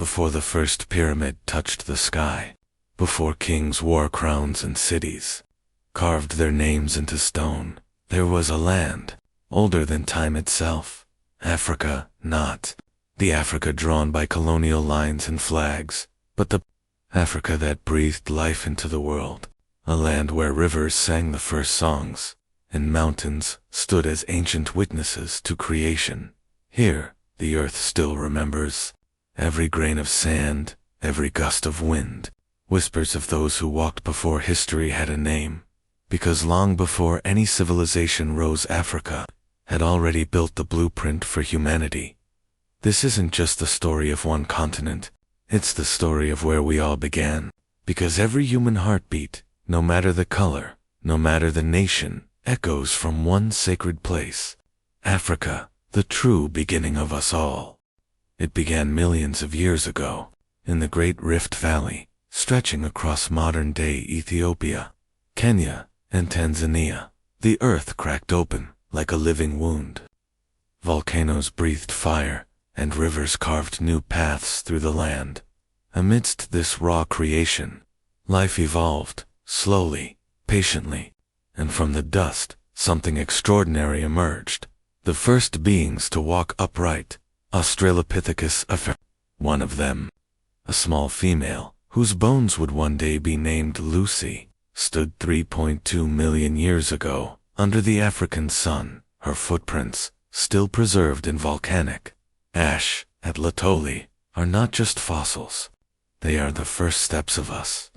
before the first pyramid touched the sky, before kings wore crowns and cities carved their names into stone, there was a land older than time itself. Africa, not the Africa drawn by colonial lines and flags, but the Africa that breathed life into the world, a land where rivers sang the first songs, and mountains stood as ancient witnesses to creation. Here, the earth still remembers. Every grain of sand, every gust of wind, whispers of those who walked before history had a name, because long before any civilization rose, Africa had already built the blueprint for humanity. This isn't just the story of one continent, it's the story of where we all began, because every human heartbeat, no matter the color, no matter the nation, echoes from one sacred place, Africa, the true beginning of us all. It began millions of years ago, in the Great Rift Valley, stretching across modern-day Ethiopia, Kenya, and Tanzania. The earth cracked open like a living wound. Volcanoes breathed fire, and rivers carved new paths through the land. Amidst this raw creation, life evolved, slowly, patiently, and from the dust, something extraordinary emerged. The first beings to walk upright, Australopithecus afar. One of them, a small female, whose bones would one day be named Lucy, stood 3.2 million years ago, under the African sun, her footprints, still preserved in volcanic ash at Latoli, are not just fossils. They are the first steps of us.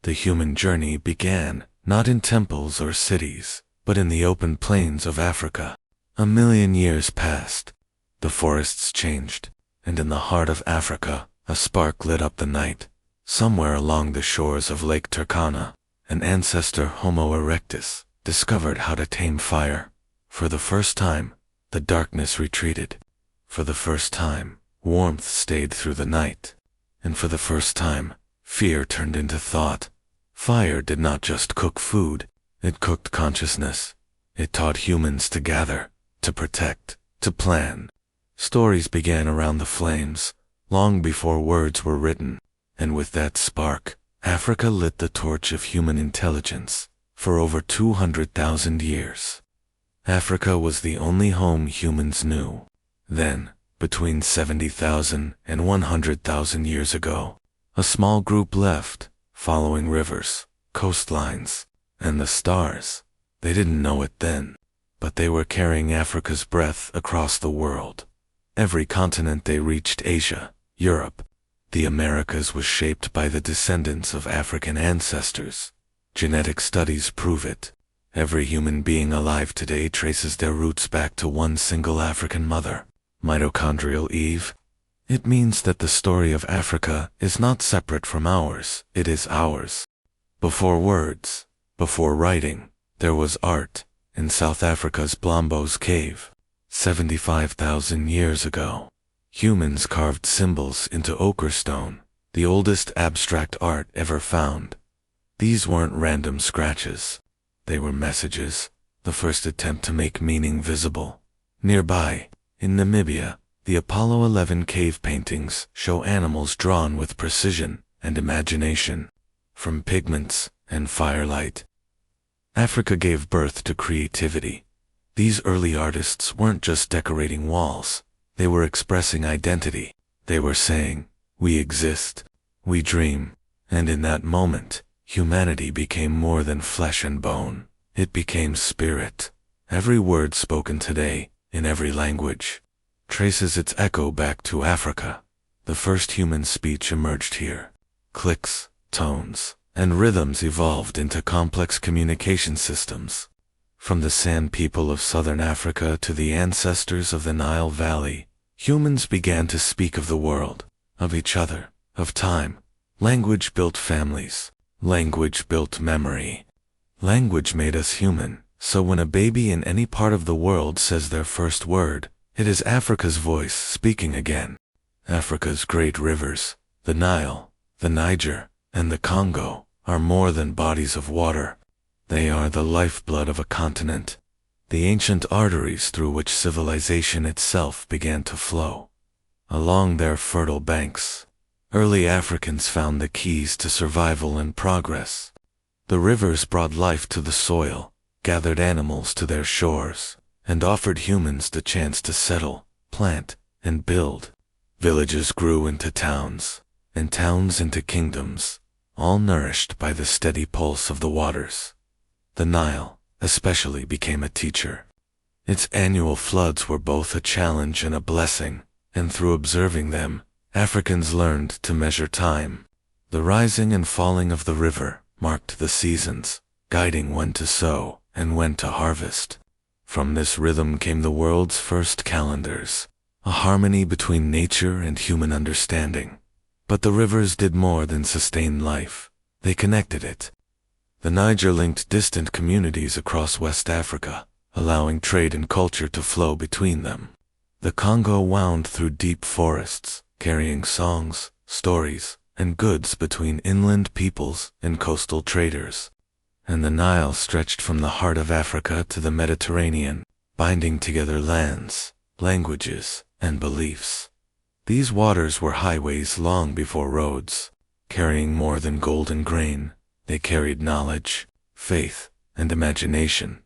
The human journey began, not in temples or cities, but in the open plains of Africa. 1,000,000 years passed. The forests changed, and in the heart of Africa, a spark lit up the night. Somewhere along the shores of Lake Turkana, an ancestor, Homo erectus, discovered how to tame fire. For the first time, the darkness retreated. For the first time, warmth stayed through the night. And for the first time, fear turned into thought. Fire did not just cook food, it cooked consciousness. It taught humans to gather, to protect, to plan. Stories began around the flames, long before words were written, and with that spark, Africa lit the torch of human intelligence. For over 200,000 years, Africa was the only home humans knew. Then, between 70,000 and 100,000 years ago, a small group left, following rivers, coastlines, and the stars. They didn't know it then, but they were carrying Africa's breath across the world. Every continent they reached, Asia, Europe, the Americas, was shaped by the descendants of African ancestors. Genetic studies prove it. Every human being alive today traces their roots back to one single African mother. Mitochondrial Eve. It means that the story of Africa is not separate from ours, it is ours. Before words, before writing, there was art. In South Africa's Blombos Cave, 75,000 years ago, humans carved symbols into ochre stone, the oldest abstract art ever found. These weren't random scratches. They were messages, the first attempt to make meaning visible. Nearby, in Namibia, the Apollo 11 cave paintings show animals drawn with precision and imagination, from pigments and firelight. Africa gave birth to creativity. These early artists weren't just decorating walls, they were expressing identity. They were saying, "We exist, we dream," and in that moment, humanity became more than flesh and bone. It became spirit. Every word spoken today, in every language, traces its echo back to Africa. The first human speech emerged here. Clicks, tones, and rhythms evolved into complex communication systems. From the San people of southern Africa to the ancestors of the Nile Valley, humans began to speak of the world, of each other, of time. Language built families. Language built memory. Language made us human, so when a baby in any part of the world says their first word, it is Africa's voice speaking again. Africa's great rivers, the Nile, the Niger, and the Congo, are more than bodies of water. They are the lifeblood of a continent, the ancient arteries through which civilization itself began to flow. Along their fertile banks, Early Africans found the keys to survival and progress. The rivers brought life to the soil, gathered animals to their shores, and offered humans the chance to settle, plant, and build. Villages grew into towns, and towns into kingdoms, all nourished by the steady pulse of the waters. The Nile, especially, became a teacher. Its annual floods were both a challenge and a blessing, and through observing them, Africans learned to measure time. The rising and falling of the river marked the seasons, guiding when to sow and when to harvest. From this rhythm came the world's first calendars, a harmony between nature and human understanding. But the rivers did more than sustain life. They connected it. The Niger linked distant communities across West Africa, allowing trade and culture to flow between them. The Congo wound through deep forests, carrying songs, stories, and goods between inland peoples and coastal traders. And the Nile stretched from the heart of Africa to the Mediterranean, binding together lands, languages, and beliefs. These waters were highways long before roads. Carrying more than gold and grain, they carried knowledge, faith, and imagination.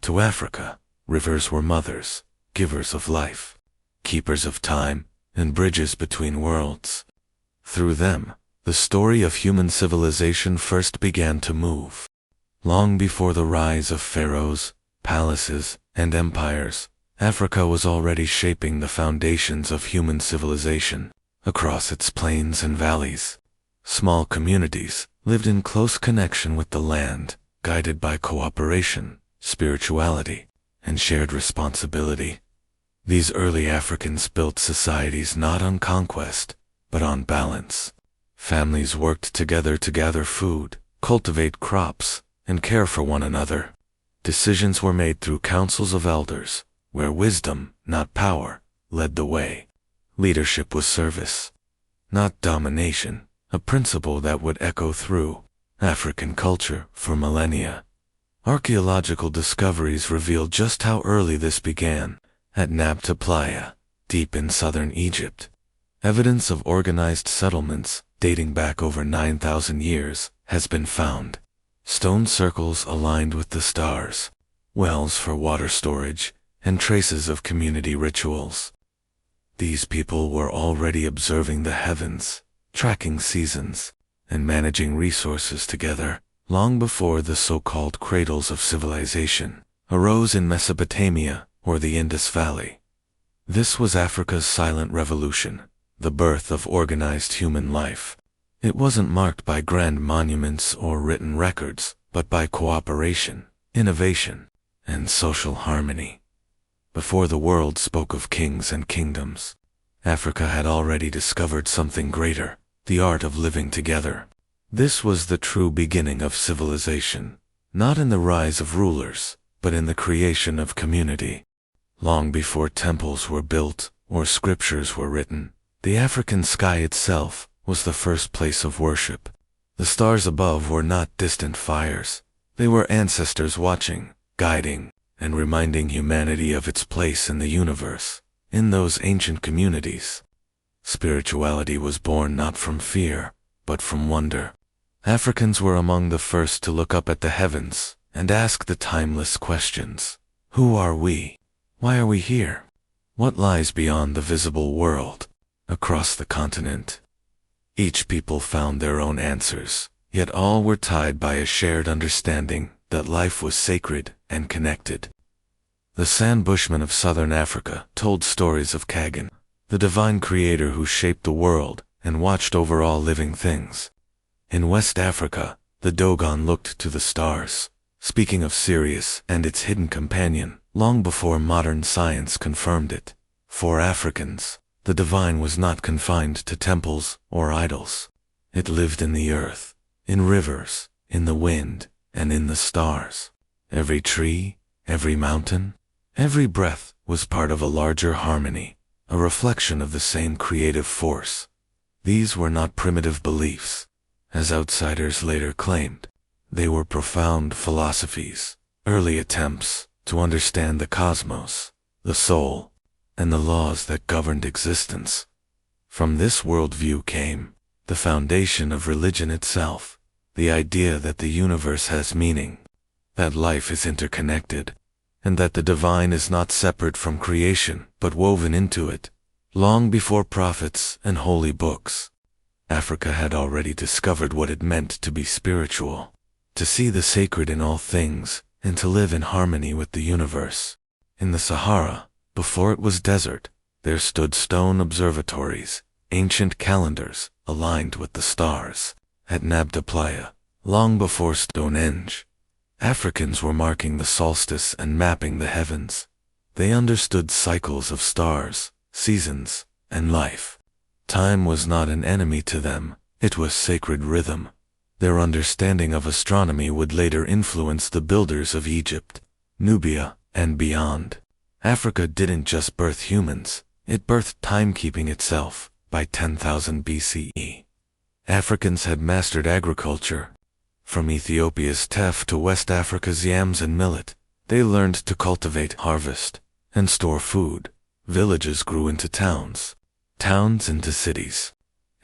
To Africa, rivers were mothers, givers of life, keepers of time, and bridges between worlds. Through them, the story of human civilization first began to move. Long before the rise of pharaohs, palaces, and empires, Africa was already shaping the foundations of human civilization. Across its plains and valleys, small communities lived in close connection with the land, guided by cooperation, spirituality, and shared responsibility. These early Africans built societies not on conquest, but on balance. Families worked together to gather food, cultivate crops, and care for one another. Decisions were made through councils of elders, where wisdom, not power, led the way. Leadership was service, not domination, a principle that would echo through African culture for millennia. Archaeological discoveries reveal just how early this began. At Nabta Playa, deep in southern Egypt, evidence of organized settlements dating back over 9,000 years has been found. Stone circles aligned with the stars, wells for water storage, and traces of community rituals. These people were already observing the heavens, tracking seasons, and managing resources together, long before the so-called cradles of civilization arose in Mesopotamia or the Indus Valley. This was Africa's silent revolution, the birth of organized human life. It wasn't marked by grand monuments or written records, but by cooperation, innovation, and social harmony. Before the world spoke of kings and kingdoms, Africa had already discovered something greater, the art of living together. This was the true beginning of civilization, not in the rise of rulers, but in the creation of community. Long before temples were built or scriptures were written, the African sky itself was the first place of worship. The stars above were not distant fires. They were ancestors watching, guiding, and reminding humanity of its place in the universe. In those ancient communities, spirituality was born not from fear, but from wonder. Africans were among the first to look up at the heavens and ask the timeless questions. Who are we? Why are we here? What lies beyond the visible world? Across the continent, each people found their own answers, yet all were tied by a shared understanding that life was sacred and connected. The San Bushmen of southern Africa told stories of Kagan, the divine creator who shaped the world and watched over all living things. In West Africa, the Dogon looked to the stars, speaking of Sirius and its hidden companion, long before modern science confirmed it. For Africans, the divine was not confined to temples or idols. It lived in the earth, in rivers, in the wind, and in the stars. Every tree, every mountain, every breath was part of a larger harmony, a reflection of the same creative force. These were not primitive beliefs, as outsiders later claimed. They were profound philosophies, early attempts to understand the cosmos, the soul, and the laws that governed existence. From this worldview came the foundation of religion itself, the idea that the universe has meaning, that life is interconnected, and that the divine is not separate from creation but woven into it. Long before prophets and holy books, Africa had already discovered what it meant to be spiritual, to see the sacred in all things, and to live in harmony with the universe. In the Sahara, before it was desert, there stood stone observatories, ancient calendars aligned with the stars. At Nabta Playa, long before Stonehenge, Africans were marking the solstice and mapping the heavens. They understood cycles of stars, seasons, and life. Time was not an enemy to them, it was sacred rhythm. Their understanding of astronomy would later influence the builders of Egypt, Nubia, and beyond. Africa didn't just birth humans, it birthed timekeeping itself. By 10,000 BCE, Africans had mastered agriculture. From Ethiopia's teff to West Africa's yams and millet, they learned to cultivate, harvest, and store food. Villages grew into towns, towns into cities.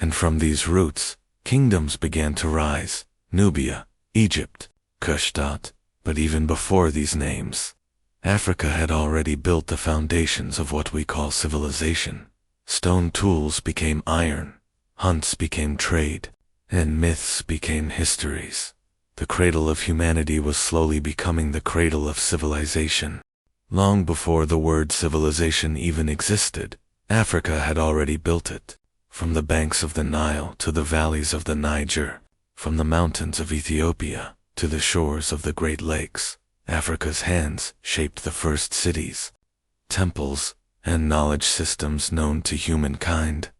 And from these roots, kingdoms began to rise: Nubia, Egypt, Kushtat. But even before these names, Africa had already built the foundations of what we call civilization. Stone tools became iron, hunts became trade, and myths became histories. The cradle of humanity was slowly becoming the cradle of civilization. Long before the word civilization even existed, Africa had already built it. From the banks of the Nile to the valleys of the Niger, from the mountains of Ethiopia to the shores of the Great Lakes, Africa's hands shaped the first cities, temples, and knowledge systems known to humankind.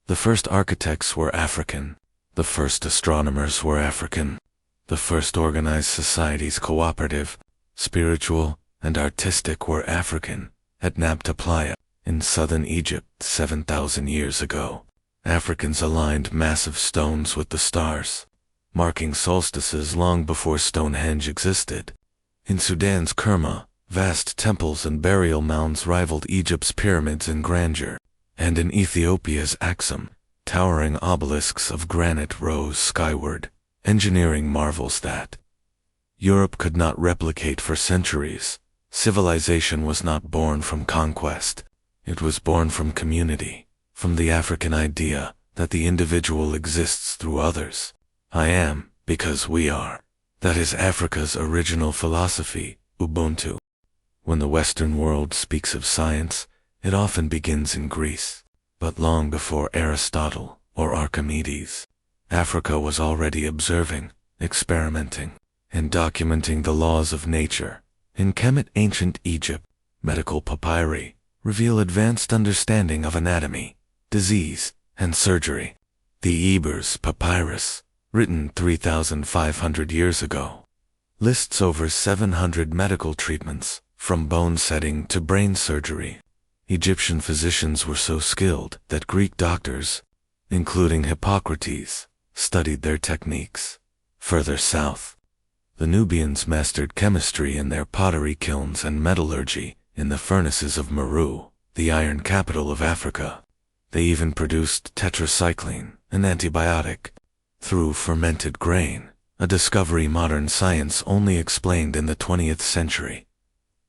The first architects were African. The first astronomers were African. The first organized societies, cooperative, spiritual, and artistic, were African. At Nabta Playa, in southern Egypt 7,000 years ago, Africans aligned massive stones with the stars, marking solstices long before Stonehenge existed. In Sudan's Kerma, vast temples and burial mounds rivaled Egypt's pyramids in grandeur, and in Ethiopia's Aksum, towering obelisks of granite rose skyward, engineering marvels that Europe could not replicate for centuries. Civilization was not born from conquest, it was born from community, from the African idea that the individual exists through others. I am, because we are. That is Africa's original philosophy, Ubuntu. When the Western world speaks of science, it often begins in Greece. But long before Aristotle or Archimedes, Africa was already observing, experimenting, and documenting the laws of nature. In Kemet, ancient Egypt, medical papyri reveal advanced understanding of anatomy, disease, and surgery. The Ebers Papyrus, written 3,500 years ago, lists over 700 medical treatments, from bone setting to brain surgery. Egyptian physicians were so skilled that Greek doctors, including Hippocrates, studied their techniques. Further south, the Nubians mastered chemistry in their pottery kilns and metallurgy in the furnaces of Meru, the iron capital of Africa. They even produced tetracycline, an antibiotic, through fermented grain, a discovery modern science only explained in the 20th century.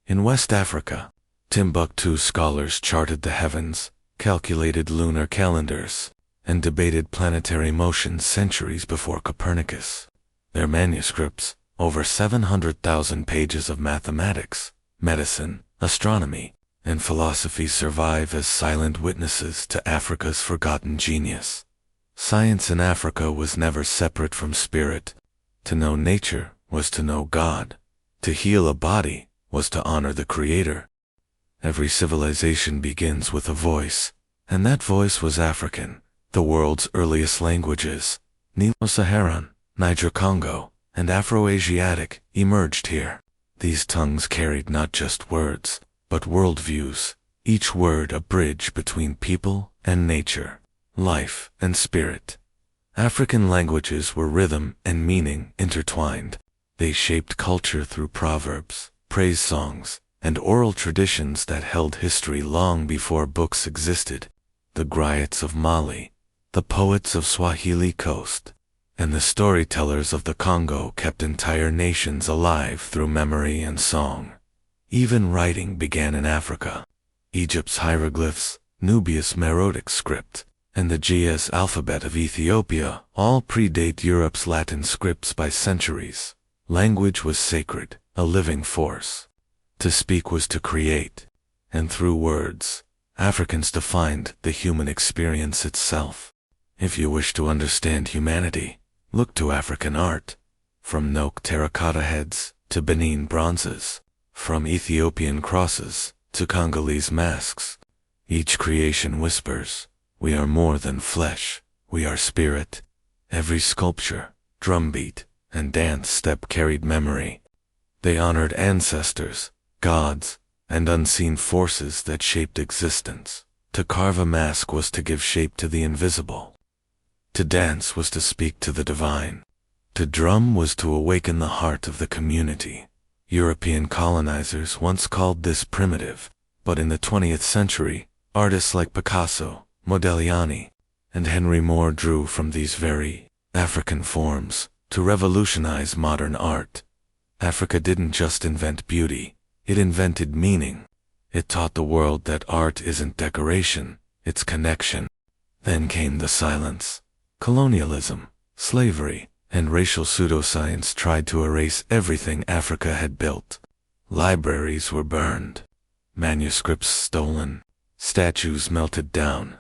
In West Africa, Timbuktu scholars charted the heavens, calculated lunar calendars, and debated planetary motion centuries before Copernicus. Their manuscripts, over 700,000 pages of mathematics, medicine, astronomy, and philosophy, survive as silent witnesses to Africa's forgotten genius. Science in Africa was never separate from spirit. To know nature was to know God. To heal a body was to honor the Creator. Every civilization begins with a voice, and that voice was African. The world's earliest languages, Nilo-Saharan, Niger-Congo, and Afro-Asiatic, emerged here. These tongues carried not just words, but worldviews, each word a bridge between people and nature, life and spirit. African languages were rhythm and meaning intertwined. They shaped culture through proverbs, praise songs, and oral traditions that held history long before books existed. the griots of Mali, the poets of Swahili coast, and the storytellers of the Congo kept entire nations alive through memory and song. Even writing began in Africa. Egypt's hieroglyphs, Nubia's Meroitic script, and the Ge'ez alphabet of Ethiopia all predate Europe's Latin scripts by centuries. Language was sacred, a living force. To speak was to create, and through words, Africans defined the human experience itself. If you wish to understand humanity, look to African art, from Nok terracotta heads to Benin bronzes, from Ethiopian crosses to Congolese masks. Each creation whispers, "We are more than flesh, we are spirit." Every sculpture, drumbeat, and dance step carried memory. They honored ancestors, gods, and unseen forces that shaped existence. To carve a mask was to give shape to the invisible. To dance was to speak to the divine. To drum was to awaken the heart of the community. European colonizers once called this primitive, but in the 20th century, artists like Picasso, Modigliani, and Henry Moore drew from these very African forms to revolutionize modern art. Africa didn't just invent beauty, it invented meaning. It taught the world that art isn't decoration, it's connection. Then came the silence. Colonialism, slavery, and racial pseudoscience tried to erase everything Africa had built. Libraries were burned, manuscripts stolen, statues melted down.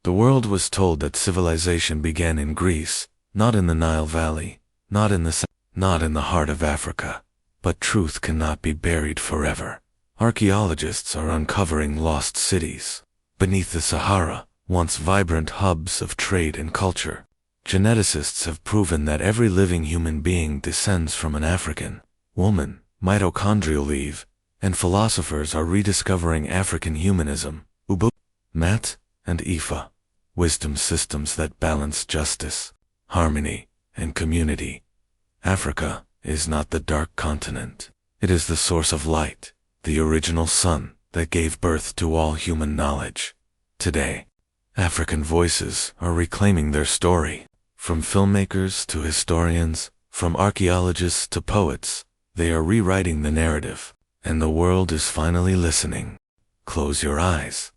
The world was told that civilization began in Greece, not in the Nile Valley, not in the heart of Africa. But truth cannot be buried forever. Archaeologists are uncovering lost cities beneath the Sahara, once vibrant hubs of trade and culture. Geneticists have proven that every living human being descends from an African woman, mitochondrial Eve, and philosophers are rediscovering African humanism, Ubuntu, Mat, and Ifa, wisdom systems that balance justice, harmony, and community. Africa is not the dark continent. It is the source of light, the original sun that gave birth to all human knowledge. Today, African voices are reclaiming their story. From filmmakers to historians, from archaeologists to poets, they are rewriting the narrative, and the world is finally listening. Close your eyes.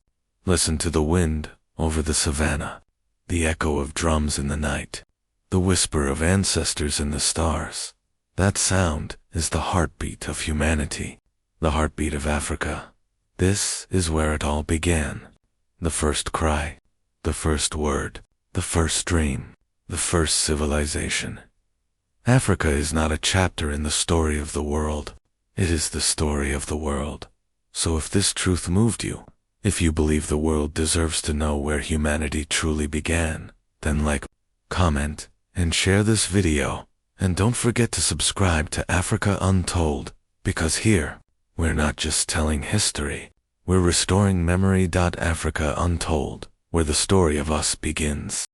Listen to the wind over the savannah, the echo of drums in the night, the whisper of ancestors in the stars. That sound is the heartbeat of humanity, the heartbeat of Africa. This is where it all began. The first cry, the first word, the first dream, the first civilization. Africa is not a chapter in the story of the world. It is the story of the world. So if this truth moved you, if you believe the world deserves to know where humanity truly began, then like, comment, and share this video. And don't forget to subscribe to Africa Untold, because here, we're not just telling history, we're restoring memory. Africa Untold, where the story of us begins.